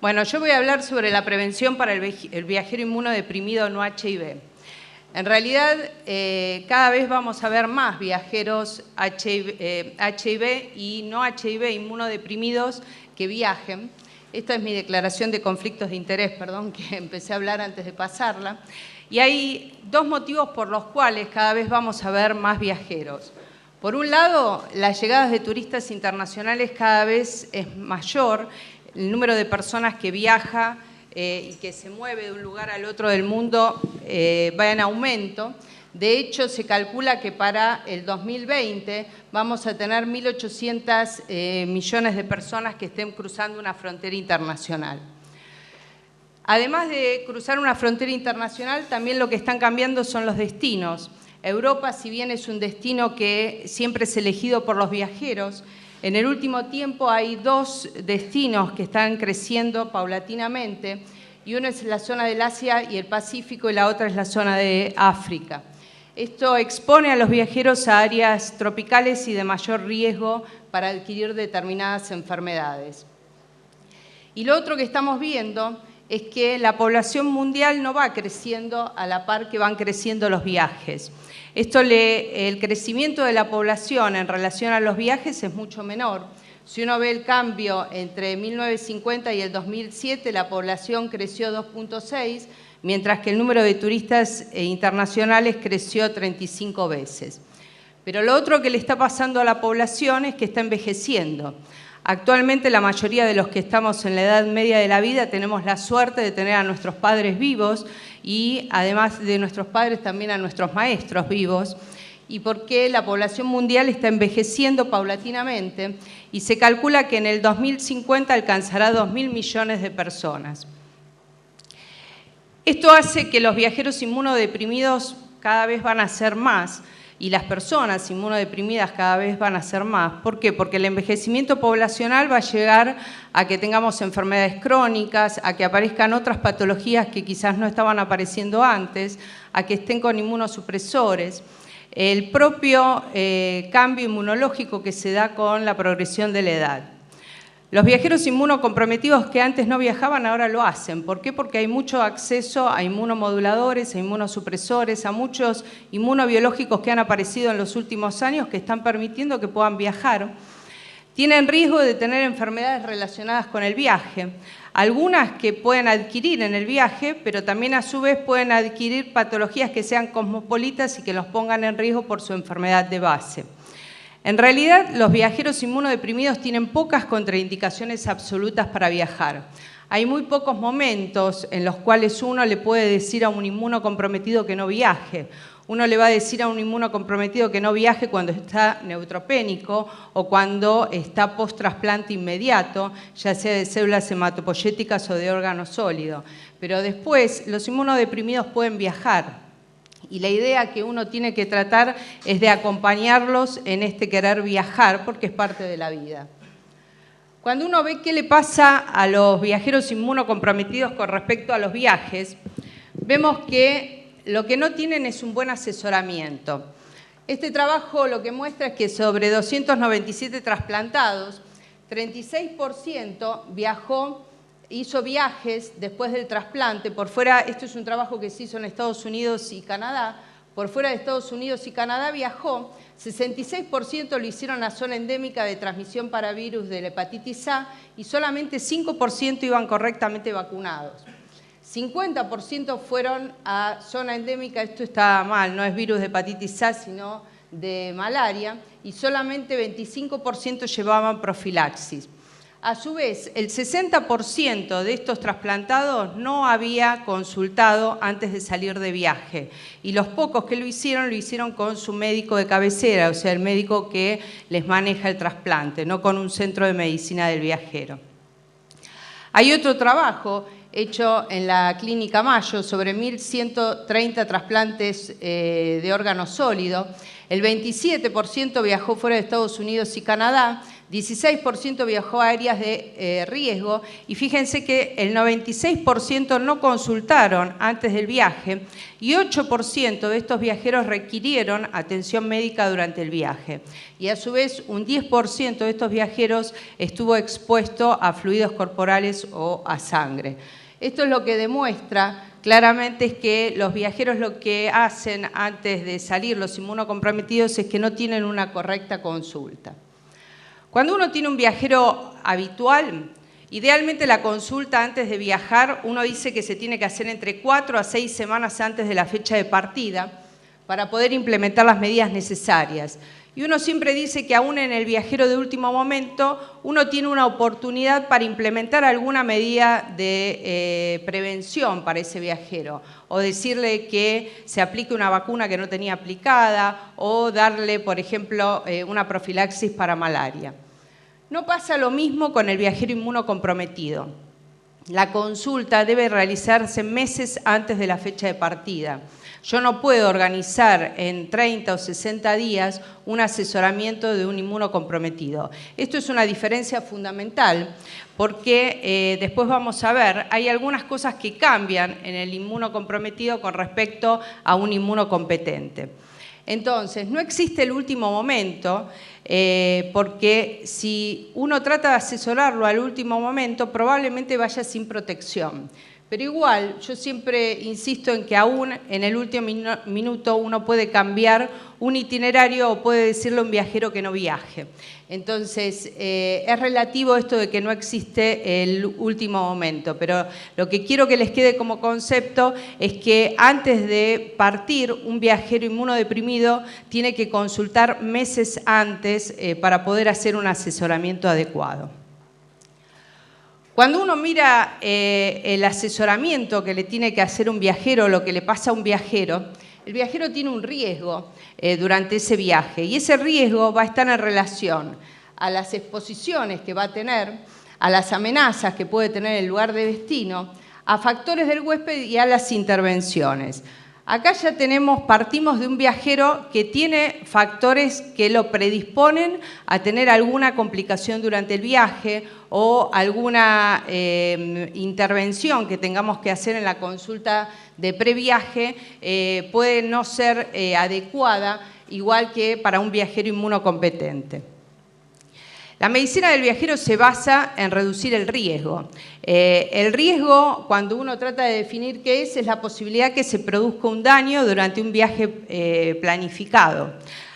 Bueno, yo voy a hablar sobre la prevención para el viajero inmunodeprimido no HIV. En realidad, cada vez vamos a ver más viajeros HIV y no HIV inmunodeprimidos que viajen. Esta es mi declaración de conflictos de interés, perdón, que empecé a hablar antes de pasarla. Y hay dos motivos por los cuales cada vez vamos a ver más viajeros. Por un lado, las llegadas de turistas internacionales cada vez es mayor, el número de personas que viaja y que se mueve de un lugar al otro del mundo va en aumento. De hecho, se calcula que para el 2020 vamos a tener 1.800 millones de personas que estén cruzando una frontera internacional. Además de cruzar una frontera internacional, también lo que están cambiando son los destinos. Europa, si bien es un destino que siempre es elegido por los viajeros, en el último tiempo hay dos destinos que están creciendo paulatinamente, y uno es la zona del Asia y el Pacífico, y la otra es la zona de África. Esto expone a los viajeros a áreas tropicales y de mayor riesgo para adquirir determinadas enfermedades. Y lo otro que estamos viendo es que la población mundial no va creciendo a la par que van creciendo los viajes. El crecimiento de la población en relación a los viajes es mucho menor. Si uno ve el cambio entre 1950 y el 2007, la población creció 2.6, mientras que el número de turistas internacionales creció 35 veces. Pero lo otro que le está pasando a la población es que está envejeciendo. Actualmente la mayoría de los que estamos en la edad media de la vida tenemos la suerte de tener a nuestros padres vivos y además de nuestros padres también a nuestros maestros vivos, y porque la población mundial está envejeciendo paulatinamente y se calcula que en el 2050 alcanzará 2.000 millones de personas. Esto hace que los viajeros inmunodeprimidos cada vez van a ser más, y las personas inmunodeprimidas cada vez van a ser más. ¿Por qué? Porque el envejecimiento poblacional va a llegar a que tengamos enfermedades crónicas, a que aparezcan otras patologías que quizás no estaban apareciendo antes, a que estén con inmunosupresores. El propio cambio inmunológico que se da con la progresión de la edad. Los viajeros inmunocomprometidos que antes no viajaban ahora lo hacen. ¿Por qué? Porque hay mucho acceso a inmunomoduladores, a inmunosupresores, a muchos inmunobiológicos que han aparecido en los últimos años que están permitiendo que puedan viajar. Tienen riesgo de tener enfermedades relacionadas con el viaje. Algunas que pueden adquirir en el viaje, pero también a su vez pueden adquirir patologías que sean cosmopolitas y que los pongan en riesgo por su enfermedad de base. En realidad, los viajeros inmunodeprimidos tienen pocas contraindicaciones absolutas para viajar. Hay muy pocos momentos en los cuales uno le puede decir a un inmunocomprometido que no viaje. Uno le va a decir a un inmunocomprometido que no viaje cuando está neutropénico o cuando está post-trasplante inmediato, ya sea de células hematopoyéticas o de órgano sólido. Pero después, los inmunodeprimidos pueden viajar. Y la idea que uno tiene que tratar es de acompañarlos en este querer viajar, porque es parte de la vida. Cuando uno ve qué le pasa a los viajeros inmunocomprometidos con respecto a los viajes, vemos que lo que no tienen es un buen asesoramiento. Este trabajo lo que muestra es que sobre 297 trasplantados, 36% hizo viajes después del trasplante por fuera. Esto es un trabajo que se hizo en Estados Unidos y Canadá. Por fuera de Estados Unidos y Canadá viajó, 66% lo hicieron a zona endémica de transmisión para virus de la hepatitis A y solamente 5% iban correctamente vacunados. 50% fueron a zona endémica, esto está mal, no es virus de hepatitis A, sino de malaria, y solamente 25% llevaban profilaxis. A su vez, el 60% de estos trasplantados no había consultado antes de salir de viaje, y los pocos que lo hicieron con su médico de cabecera, o sea, el médico que les maneja el trasplante, no con un centro de medicina del viajero. Hay otro trabajo hecho en la Clínica Mayo sobre 1.130 trasplantes de órgano sólido, El 27% viajó fuera de Estados Unidos y Canadá, 16% viajó a áreas de riesgo y fíjense que el 96% no consultaron antes del viaje y 8% de estos viajeros requirieron atención médica durante el viaje. Y a su vez un 10% de estos viajeros estuvo expuesto a fluidos corporales o a sangre. Esto es lo que demuestra claramente es que los viajeros lo que hacen antes de salir, los inmunocomprometidos, es que no tienen una correcta consulta. Cuando uno tiene un viajero habitual, idealmente la consulta antes de viajar, uno dice que se tiene que hacer entre 4 a 6 semanas antes de la fecha de partida para poder implementar las medidas necesarias. Y uno siempre dice que aún en el viajero de último momento, uno tiene una oportunidad para implementar alguna medida de prevención para ese viajero, o decirle que se aplique una vacuna que no tenía aplicada, o darle, por ejemplo, una profilaxis para malaria. No pasa lo mismo con el viajero inmunocomprometido. La consulta debe realizarse meses antes de la fecha de partida. Yo no puedo organizar en 30 o 60 días un asesoramiento de un inmunocomprometido. Esto es una diferencia fundamental porque después vamos a ver, hay algunas cosas que cambian en el inmunocomprometido con respecto a un inmunocompetente. Entonces, no existe el último momento porque si uno trata de asesorarlo al último momento, probablemente vaya sin protección. Pero igual, yo siempre insisto en que aún en el último minuto uno puede cambiar un itinerario o puede decirle a un viajero que no viaje. Entonces, es relativo esto de que no existe el último momento, pero lo que quiero que les quede como concepto es que antes de partir, un viajero inmunodeprimido tiene que consultar meses antes para poder hacer un asesoramiento adecuado. Cuando uno mira el asesoramiento que le tiene que hacer un viajero, lo que le pasa a un viajero, el viajero tiene un riesgo durante ese viaje y ese riesgo va a estar en relación a las exposiciones que va a tener, a las amenazas que puede tener el lugar de destino, a factores del huésped y a las intervenciones. Acá ya partimos de un viajero que tiene factores que lo predisponen a tener alguna complicación durante el viaje o alguna intervención que tengamos que hacer en la consulta de previaje puede no ser adecuada, igual que para un viajero inmunocompetente. La medicina del viajero se basa en reducir el riesgo. El riesgo, cuando uno trata de definir qué es la posibilidad que se produzca un daño durante un viaje planificado.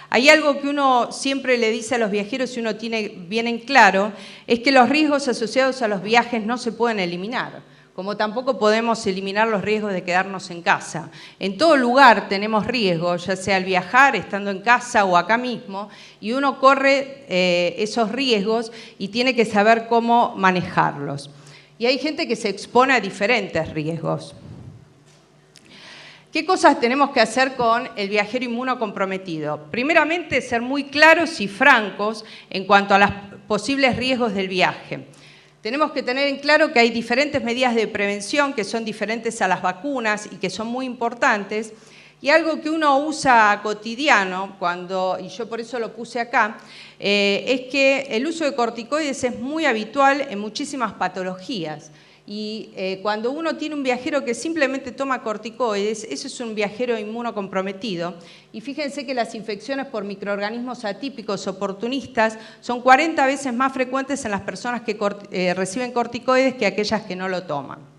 Hay algo que uno siempre le dice a los viajeros, si uno tiene bien en claro, es que los riesgos asociados a los viajes no se pueden eliminar, como tampoco podemos eliminar los riesgos de quedarnos en casa. En todo lugar tenemos riesgos, ya sea al viajar, estando en casa o acá mismo, y uno corre esos riesgos y tiene que saber cómo manejarlos. Y hay gente que se expone a diferentes riesgos. ¿Qué cosas tenemos que hacer con el viajero inmunocomprometido? Primeramente, ser muy claros y francos en cuanto a los posibles riesgos del viaje. Tenemos que tener en claro que hay diferentes medidas de prevención que son diferentes a las vacunas y que son muy importantes. Y algo que uno usa cotidiano, y yo por eso lo puse acá, es que el uso de corticoides es muy habitual en muchísimas patologías. Y cuando uno tiene un viajero que simplemente toma corticoides, eso es un viajero inmunocomprometido. Y fíjense que las infecciones por microorganismos atípicos oportunistas son 40 veces más frecuentes en las personas que reciben corticoides que aquellas que no lo toman.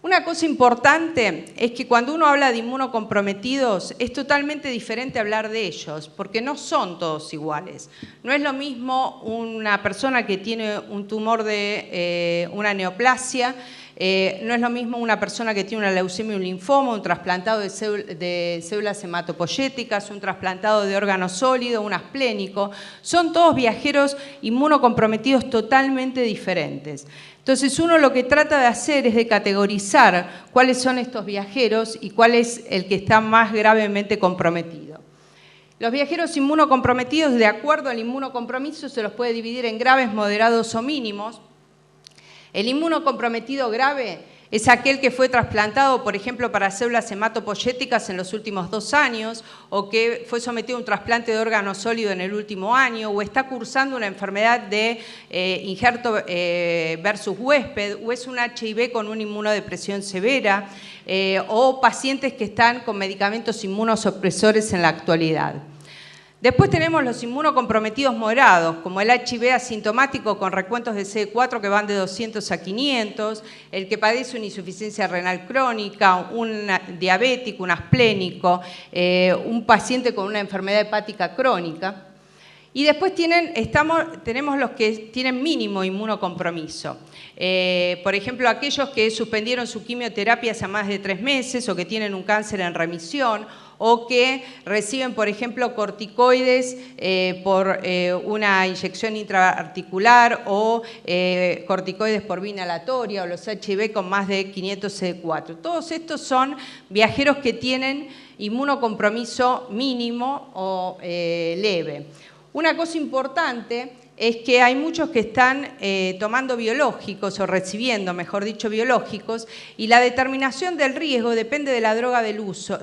Una cosa importante es que cuando uno habla de inmunocomprometidos es totalmente diferente hablar de ellos, porque no son todos iguales. No es lo mismo una persona que tiene un tumor de una neoplasia, no es lo mismo una persona que tiene una leucemia, un linfoma, un trasplantado de células hematopoyéticas, un trasplantado de órgano sólido, un asplénico. Son todos viajeros inmunocomprometidos totalmente diferentes. Entonces uno lo que trata de hacer es de categorizar cuáles son estos viajeros y cuál es el que está más gravemente comprometido. Los viajeros inmunocomprometidos, de acuerdo al inmunocompromiso, se los puede dividir en graves, moderados o mínimos. El inmunocomprometido grave es aquel que fue trasplantado, por ejemplo, para células hematopoyéticas en los últimos 2 años, o que fue sometido a un trasplante de órgano sólido en el último año, o está cursando una enfermedad de injerto versus huésped, o es un HIV con una inmunodepresión severa, o pacientes que están con medicamentos inmunosupresores en la actualidad. Después tenemos los inmunocomprometidos moderados, como el HIV asintomático con recuentos de CD4 que van de 200 a 500, el que padece una insuficiencia renal crónica, un diabético, un asplénico, un paciente con una enfermedad hepática crónica. Y después tenemos los que tienen mínimo inmunocompromiso. Por ejemplo, aquellos que suspendieron su quimioterapia hace más de 3 meses o que tienen un cáncer en remisión, o que reciben, por ejemplo, corticoides por una inyección intraarticular o corticoides por vía inhalatoria, o los HIV con más de 500 CD4. Todos estos son viajeros que tienen inmunocompromiso mínimo o leve. Una cosa importante es que hay muchos que están tomando biológicos o recibiendo, mejor dicho, biológicos, y la determinación del riesgo depende de la droga de uso,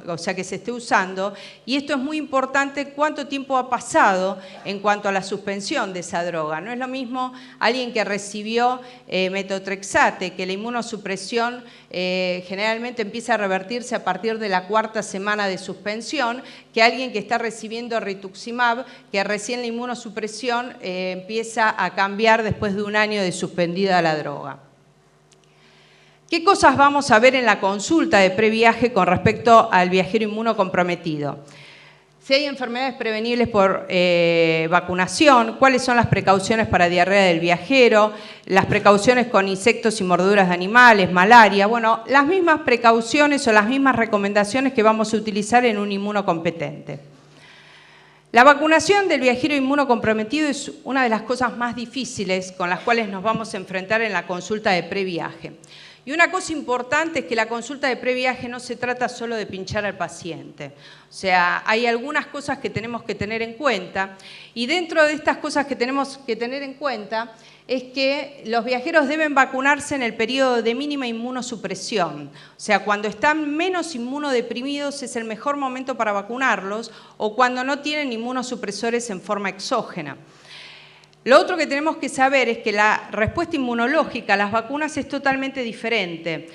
o sea, que se esté usando, y esto es muy importante cuánto tiempo ha pasado en cuanto a la suspensión de esa droga. No es lo mismo alguien que recibió metotrexate, que la inmunosupresión generalmente empieza a revertirse a partir de la 4ª semana de suspensión, que alguien que está recibiendo rituximab, que recién la inmunosupresión empieza a cambiar después de 1 año de suspendida la droga. ¿Qué cosas vamos a ver en la consulta de previaje con respecto al viajero inmunocomprometido? Si hay enfermedades prevenibles por vacunación, cuáles son las precauciones para diarrea del viajero, las precauciones con insectos y mordeduras de animales, malaria, bueno, las mismas precauciones o las mismas recomendaciones que vamos a utilizar en un inmunocompetente. La vacunación del viajero inmunocomprometido es una de las cosas más difíciles con las cuales nos vamos a enfrentar en la consulta de previaje. Y una cosa importante es que la consulta de previaje no se trata solo de pinchar al paciente. O sea, hay algunas cosas que tenemos que tener en cuenta, y dentro de estas cosas que tenemos que tener en cuenta es que los viajeros deben vacunarse en el periodo de mínima inmunosupresión. O sea, cuando están menos inmunodeprimidos es el mejor momento para vacunarlos, o cuando no tienen inmunosupresores en forma exógena. Lo otro que tenemos que saber es que la respuesta inmunológica a las vacunas es totalmente diferente.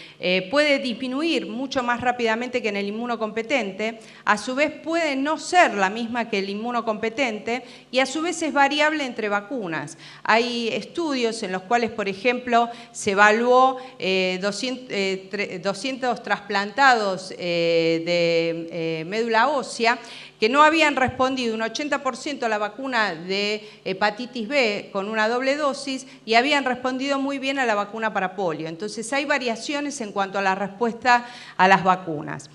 Puede disminuir mucho más rápidamente que en el inmunocompetente, a su vez puede no ser la misma que el inmunocompetente y a su vez es variable entre vacunas. Hay estudios en los cuales, por ejemplo, se evaluó 200 trasplantados de médula ósea que no habían respondido un 80% a la vacuna de hepatitis B con una doble dosis y habían respondido muy bien a la vacuna para polio. Entonces hay variaciones en cuanto a la respuesta a las vacunas.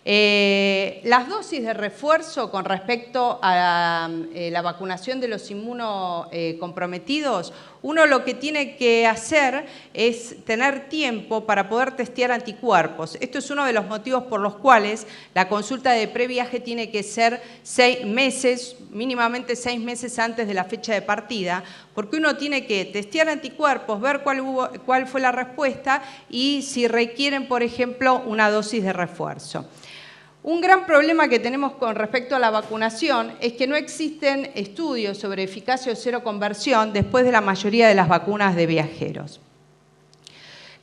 Las dosis de refuerzo con respecto a la vacunación de los inmunocomprometidos, uno lo que tiene que hacer es tener tiempo para poder testear anticuerpos. Esto es uno de los motivos por los cuales la consulta de previaje tiene que ser 6 meses, mínimamente 6 meses antes de la fecha de partida, porque uno tiene que testear anticuerpos, ver cuál fue la respuesta y si requieren, por ejemplo, una dosis de refuerzo. Un gran problema que tenemos con respecto a la vacunación es que no existen estudios sobre eficacia o seroconversión después de la mayoría de las vacunas de viajeros.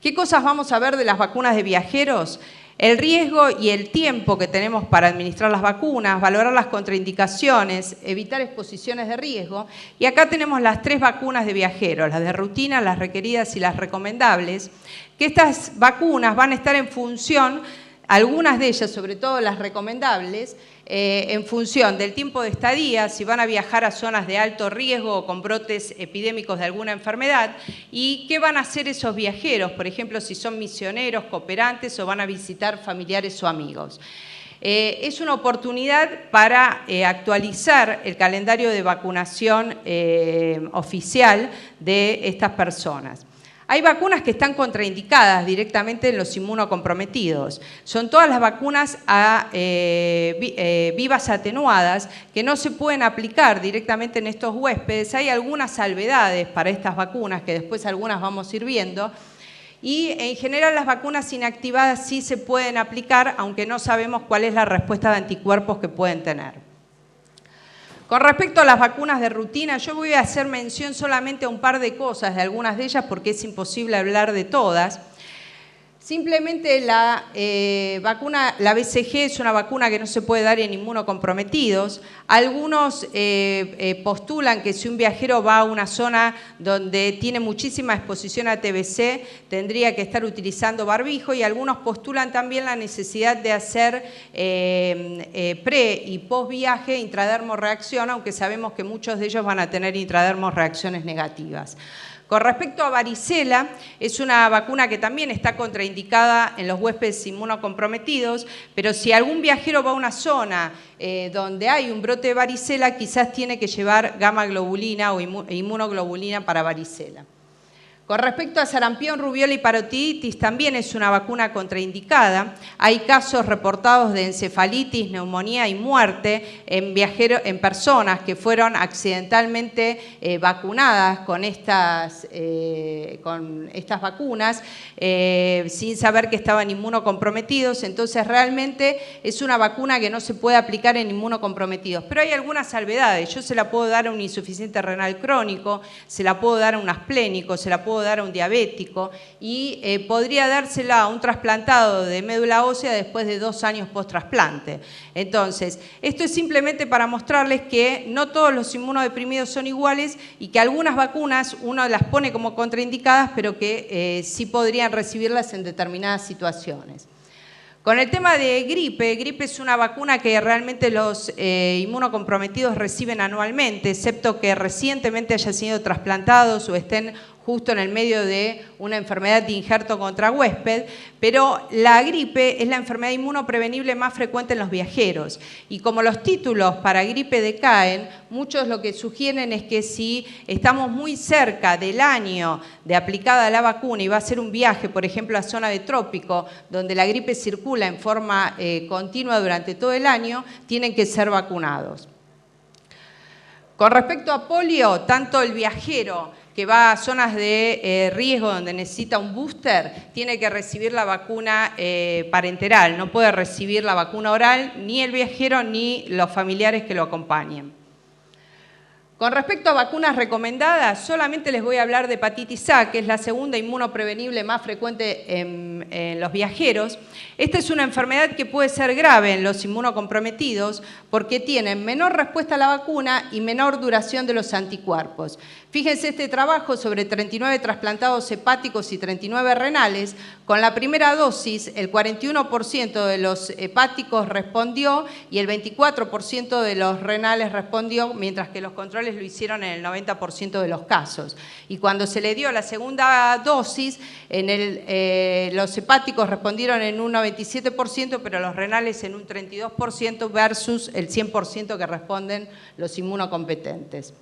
¿Qué cosas vamos a ver de las vacunas de viajeros? El riesgo y el tiempo que tenemos para administrar las vacunas, valorar las contraindicaciones, evitar exposiciones de riesgo. Y acá tenemos las 3 vacunas de viajeros, las de rutina, las requeridas y las recomendables, que estas vacunas van a estar en función, algunas de ellas, sobre todo las recomendables, en función del tiempo de estadía, si van a viajar a zonas de alto riesgo o con brotes epidémicos de alguna enfermedad, y qué van a hacer esos viajeros, por ejemplo, si son misioneros, cooperantes o van a visitar familiares o amigos. Es una oportunidad para actualizar el calendario de vacunación oficial de estas personas. Hay vacunas que están contraindicadas directamente en los inmunocomprometidos. Son todas las vacunas vivas atenuadas que no se pueden aplicar directamente en estos huéspedes. Hay algunas salvedades para estas vacunas que después algunas vamos a ir viendo. Y en general las vacunas inactivadas sí se pueden aplicar, aunque no sabemos cuál es la respuesta de anticuerpos que pueden tener. Con respecto a las vacunas de rutina, yo voy a hacer mención solamente a un par de cosas, de algunas de ellas, porque es imposible hablar de todas. Simplemente la vacuna, la BCG es una vacuna que no se puede dar en inmunocomprometidos. Algunos postulan que si un viajero va a una zona donde tiene muchísima exposición a TBC, tendría que estar utilizando barbijo, y algunos postulan también la necesidad de hacer pre- y post-viaje intradermorreacción, aunque sabemos que muchos de ellos van a tener intradermorreacciones negativas. Con respecto a varicela, es una vacuna que también está contraindicada en los huéspedes inmunocomprometidos, pero si algún viajero va a una zona donde hay un brote de varicela, quizás tiene que llevar gamma globulina o inmunoglobulina para varicela. Con respecto a sarampión, rubiola y parotiditis, también es una vacuna contraindicada. Hay casos reportados de encefalitis, neumonía y muerte en personas que fueron accidentalmente vacunadas con estas vacunas sin saber que estaban inmunocomprometidos. Entonces, realmente es una vacuna que no se puede aplicar en inmunocomprometidos. Pero hay algunas salvedades. Yo se la puedo dar a un insuficiente renal crónico, se la puedo dar a un asplénico, se la puedo dar a un diabético, y podría dársela a un trasplantado de médula ósea después de 2 años post-trasplante. Entonces, esto es simplemente para mostrarles que no todos los inmunodeprimidos son iguales y que algunas vacunas uno las pone como contraindicadas, pero que sí podrían recibirlas en determinadas situaciones. Con el tema de gripe es una vacuna que realmente los inmunocomprometidos reciben anualmente, excepto que recientemente hayan sido trasplantados o estén justo en el medio de una enfermedad de injerto contra huésped, pero la gripe es la enfermedad inmunoprevenible más frecuente en los viajeros. Y como los títulos para gripe decaen, muchos lo que sugieren es que si estamos muy cerca del año de aplicada la vacuna y va a ser un viaje, por ejemplo, a zona de trópico, donde la gripe circula en forma continua durante todo el año, tienen que ser vacunados. Con respecto a polio, tanto el viajero que va a zonas de riesgo donde necesita un booster, tiene que recibir la vacuna parenteral, no puede recibir la vacuna oral ni el viajero ni los familiares que lo acompañen. Con respecto a vacunas recomendadas, solamente les voy a hablar de hepatitis A, que es la segunda inmunoprevenible más frecuente en los viajeros. Esta es una enfermedad que puede ser grave en los inmunocomprometidos porque tienen menor respuesta a la vacuna y menor duración de los anticuerpos. Fíjense este trabajo sobre 39 trasplantados hepáticos y 39 renales. Con la primera dosis, el 41% de los hepáticos respondió y el 24% de los renales respondió, mientras que los controles lo hicieron en el 90% de los casos. Y cuando se le dio la segunda dosis, los hepáticos respondieron en un 97%, pero los renales en un 32% versus el 100% que responden los inmunocompetentes.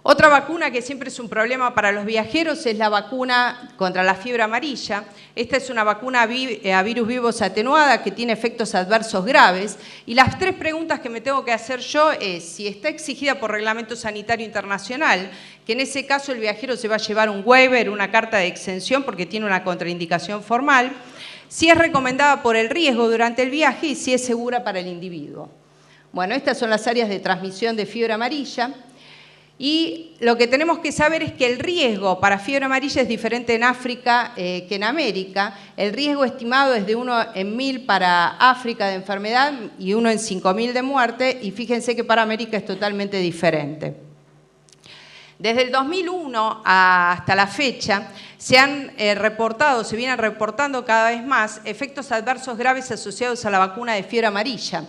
Otra vacuna que siempre es un problema para los viajeros es la vacuna contra la fiebre amarilla. Esta es una vacuna a virus vivos atenuada que tiene efectos adversos graves. Y las 3 preguntas que me tengo que hacer yo es si está exigida por Reglamento Sanitario Internacional, que en ese caso el viajero se va a llevar un waiver, una carta de exención porque tiene una contraindicación formal, si es recomendada por el riesgo durante el viaje y si es segura para el individuo. Bueno, estas son las áreas de transmisión de fiebre amarilla. Y lo que tenemos que saber es que el riesgo para fiebre amarilla es diferente en África que en América. El riesgo estimado es de 1 en 1000 para África de enfermedad y 1 en 5000 de muerte, y fíjense que para América es totalmente diferente. Desde el 2001 hasta la fecha se vienen reportando cada vez más efectos adversos graves asociados a la vacuna de fiebre amarilla.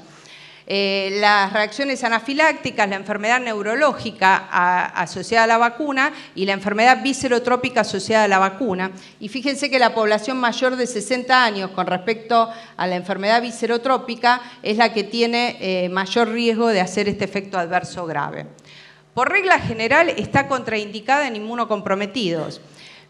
Las reacciones anafilácticas, la enfermedad neurológica asociada a la vacuna y la enfermedad viscerotrópica asociada a la vacuna. Y fíjense que la población mayor de 60 años con respecto a la enfermedad viscerotrópica es la que tiene mayor riesgo de hacer este efecto adverso grave. Por regla general está contraindicada en inmunocomprometidos.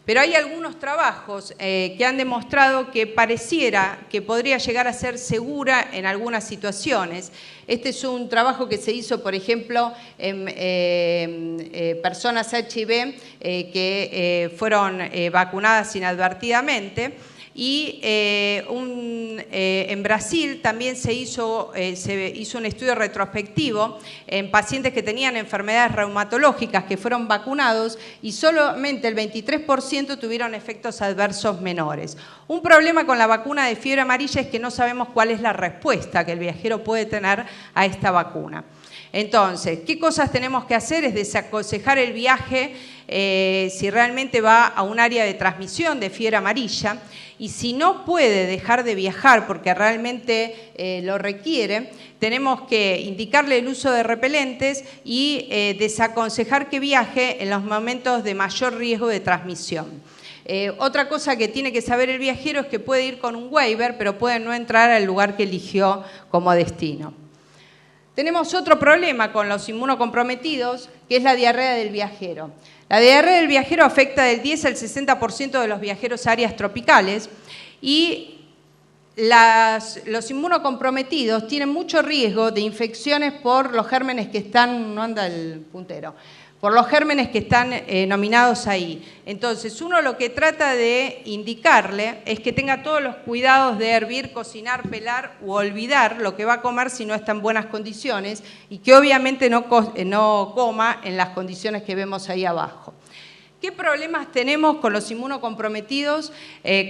Pero hay algunos trabajos que han demostrado que pareciera que podría llegar a ser segura en algunas situaciones. Este es un trabajo que se hizo, por ejemplo, en personas HIV que fueron vacunadas inadvertidamente. Y en Brasil también se hizo un estudio retrospectivo en pacientes que tenían enfermedades reumatológicas que fueron vacunados y solamente el 23% tuvieron efectos adversos menores. Un problema con la vacuna de fiebre amarilla es que no sabemos cuál es la respuesta que el viajero puede tener a esta vacuna. Entonces, ¿qué cosas tenemos que hacer? Es desaconsejar el viaje si realmente va a un área de transmisión de fiebre amarilla, y si no puede dejar de viajar porque realmente lo requiere, tenemos que indicarle el uso de repelentes y desaconsejar que viaje en los momentos de mayor riesgo de transmisión. Otra cosa que tiene que saber el viajero es que puede ir con un waiver, pero puede no entrar al lugar que eligió como destino. Tenemos otro problema con los inmunocomprometidos, que es la diarrea del viajero. La diarrea del viajero afecta del 10 al 60% de los viajeros a áreas tropicales y los inmunocomprometidos tienen mucho riesgo de infecciones por los gérmenes que están, no anda el puntero, por los gérmenes que están nominados ahí. Entonces, uno lo que trata de indicarle es que tenga todos los cuidados de hervir, cocinar, pelar u olvidar lo que va a comer si no está en buenas condiciones y que obviamente no coma en las condiciones que vemos ahí abajo. ¿Qué problemas tenemos con los inmunocomprometidos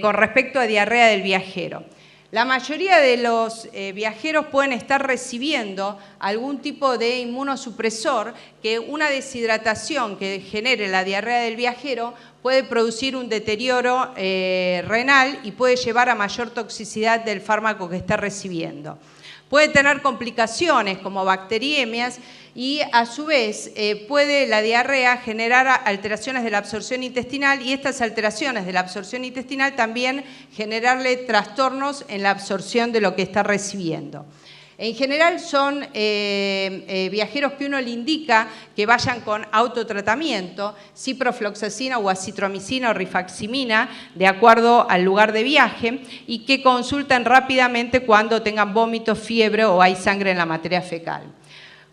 con respecto a diarrea del viajero? La mayoría de los viajeros pueden estar recibiendo algún tipo de inmunosupresor que una deshidratación que genere la diarrea del viajero puede producir un deterioro renal y puede llevar a mayor toxicidad del fármaco que está recibiendo. Puede tener complicaciones como bacteriemias y a su vez puede la diarrea generar alteraciones de la absorción intestinal y estas alteraciones de la absorción intestinal también generarle trastornos en la absorción de lo que está recibiendo. En general son viajeros que uno le indica que vayan con autotratamiento, ciprofloxacina o acitromicina o rifaximina, de acuerdo al lugar de viaje, y que consulten rápidamente cuando tengan vómitos, fiebre o hay sangre en la materia fecal.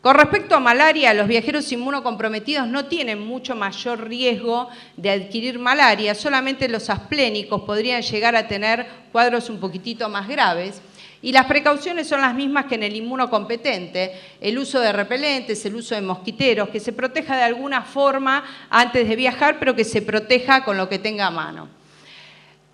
Con respecto a malaria, los viajeros inmunocomprometidos no tienen mucho mayor riesgo de adquirir malaria, solamente los asplénicos podrían llegar a tener cuadros un poquitito más graves. Y las precauciones son las mismas que en el inmunocompetente, el uso de repelentes, el uso de mosquiteros, que se proteja de alguna forma antes de viajar, pero que se proteja con lo que tenga a mano.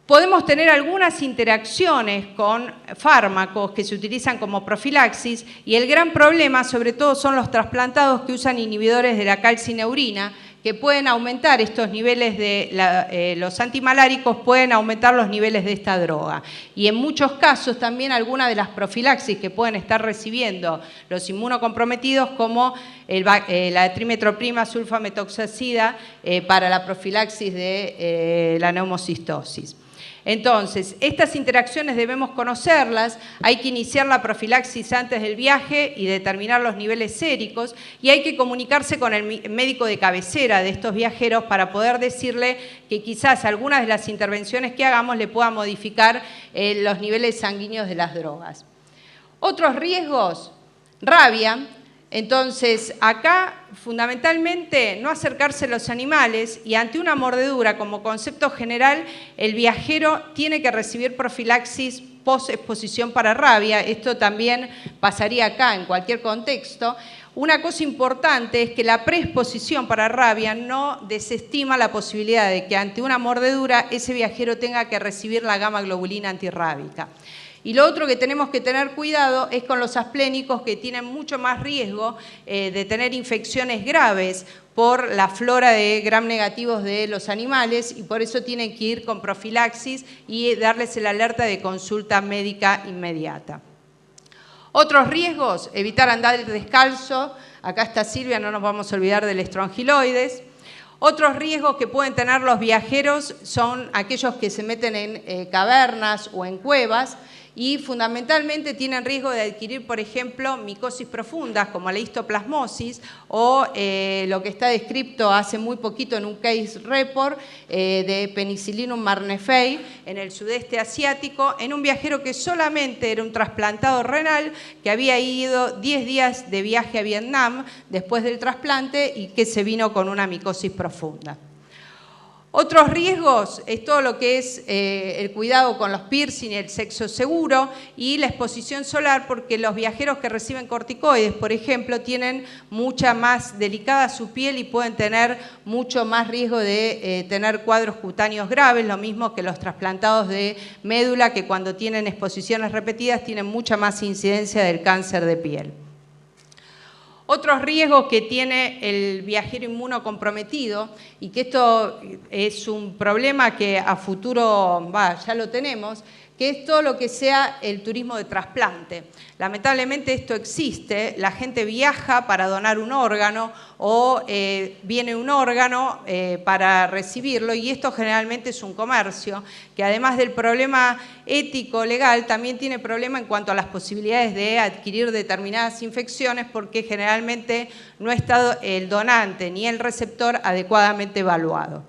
Podemos tener algunas interacciones con fármacos que se utilizan como profilaxis y el gran problema sobre todo son los trasplantados que usan inhibidores de la calcineurina, que pueden aumentar estos niveles de los antimaláricos, pueden aumentar los niveles de esta droga. Y en muchos casos también algunas de las profilaxis que pueden estar recibiendo los inmunocomprometidos, como la trimetroprima sulfametoxazida para la profilaxis de la neumocistosis. Entonces, estas interacciones debemos conocerlas, hay que iniciar la profilaxis antes del viaje y determinar los niveles séricos y hay que comunicarse con el médico de cabecera de estos viajeros para poder decirle que quizás algunas de las intervenciones que hagamos le puedan modificar los niveles sanguíneos de las drogas. Otros riesgos, rabia. Entonces, acá fundamentalmente no acercarse a los animales y ante una mordedura como concepto general, el viajero tiene que recibir profilaxis post-exposición para rabia. Esto también pasaría acá en cualquier contexto. Una cosa importante es que la preexposición para rabia no desestima la posibilidad de que ante una mordedura ese viajero tenga que recibir la gamma globulina antirrábica. Y lo otro que tenemos que tener cuidado es con los asplénicos que tienen mucho más riesgo de tener infecciones graves por la flora de gram negativos de los animales y por eso tienen que ir con profilaxis y darles el alerta de consulta médica inmediata. Otros riesgos, evitar andar descalzo. Acá está Silvia, no nos vamos a olvidar del estrongiloides. Otros riesgos que pueden tener los viajeros son aquellos que se meten en cavernas o en cuevas y fundamentalmente tienen riesgo de adquirir, por ejemplo, micosis profundas como la histoplasmosis o lo que está descrito hace muy poquito en un case report de Penicillium marnefei en el sudeste asiático, en un viajero que solamente era un trasplantado renal, que había ido 10 días de viaje a Vietnam después del trasplante y que se vino con una micosis profunda. Otros riesgos es todo lo que es el cuidado con los piercing, el sexo seguro y la exposición solar, porque los viajeros que reciben corticoides, por ejemplo, tienen mucha más delicada su piel y pueden tener mucho más riesgo de tener cuadros cutáneos graves, lo mismo que los trasplantados de médula, que cuando tienen exposiciones repetidas tienen mucha más incidencia del cáncer de piel. Otros riesgos que tiene el viajero inmunocomprometido, y que esto es un problema que a futuro ya lo tenemos, que es todo lo que sea el turismo de trasplante. Lamentablemente esto existe, la gente viaja para donar un órgano o viene un órgano para recibirlo, y esto generalmente es un comercio que, además del problema ético legal, también tiene problema en cuanto a las posibilidades de adquirir determinadas infecciones, porque generalmente no está el donante ni el receptor adecuadamente evaluado.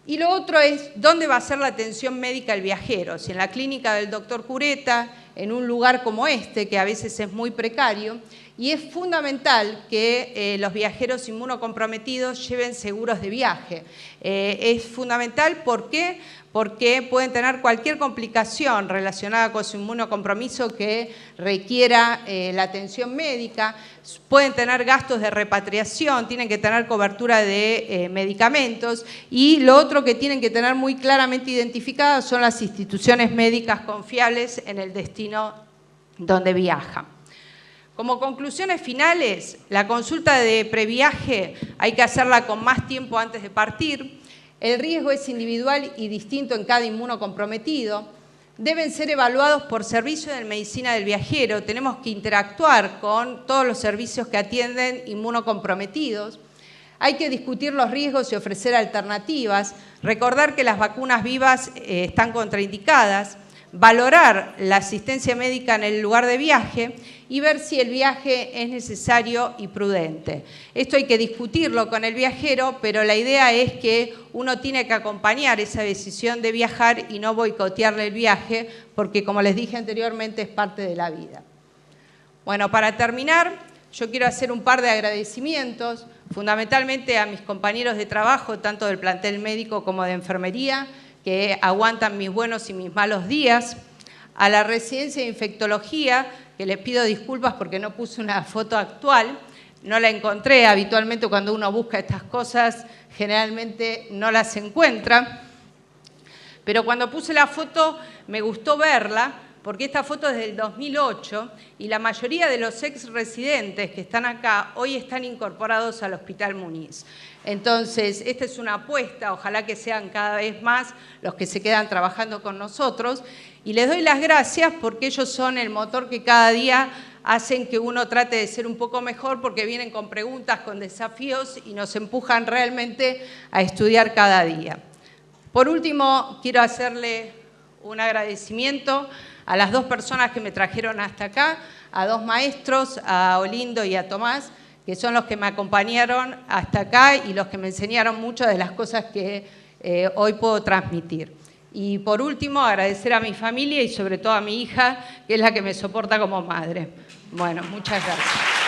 Y lo otro es, ¿dónde va a ser la atención médica el viajero? Si en la clínica del doctor Cureta, en un lugar como este, que a veces es muy precario, y es fundamental que los viajeros inmunocomprometidos lleven seguros de viaje. Es fundamental, ¿por qué? Porque pueden tener cualquier complicación relacionada con su inmunocompromiso que requiera la atención médica, pueden tener gastos de repatriación, tienen que tener cobertura de medicamentos, y lo otro que tienen que tener muy claramente identificadas son las instituciones médicas confiables en el destino donde viajan. Como conclusiones finales, la consulta de previaje hay que hacerla con más tiempo antes de partir. El riesgo es individual y distinto en cada inmunocomprometido. Deben ser evaluados por servicio de medicina del viajero. Tenemos que interactuar con todos los servicios que atienden inmunocomprometidos. Hay que discutir los riesgos y ofrecer alternativas. Recordar que las vacunas vivas están contraindicadas. Valorar la asistencia médica en el lugar de viaje y ver si el viaje es necesario y prudente. Esto hay que discutirlo con el viajero, pero la idea es que uno tiene que acompañar esa decisión de viajar y no boicotearle el viaje, porque, como les dije anteriormente, es parte de la vida. Bueno, para terminar, yo quiero hacer un par de agradecimientos, fundamentalmente a mis compañeros de trabajo, tanto del plantel médico como de enfermería, que aguantan mis buenos y mis malos días, a la residencia de infectología, que les pido disculpas porque no puse una foto actual, no la encontré. Habitualmente cuando uno busca estas cosas generalmente no las encuentra, pero cuando puse la foto me gustó verla, porque esta foto es del 2008 y la mayoría de los ex residentes que están acá hoy están incorporados al Hospital Muniz. Entonces, esta es una apuesta, ojalá que sean cada vez más los que se quedan trabajando con nosotros, y les doy las gracias porque ellos son el motor que cada día hacen que uno trate de ser un poco mejor, porque vienen con preguntas, con desafíos y nos empujan realmente a estudiar cada día. Por último, quiero hacerle un agradecimiento a las dos personas que me trajeron hasta acá, a dos maestros, a Olindo y a Tomás, que son los que me acompañaron hasta acá y los que me enseñaron muchas de las cosas que hoy puedo transmitir. Y por último, agradecer a mi familia y sobre todo a mi hija, que es la que me soporta como madre. Bueno, muchas gracias.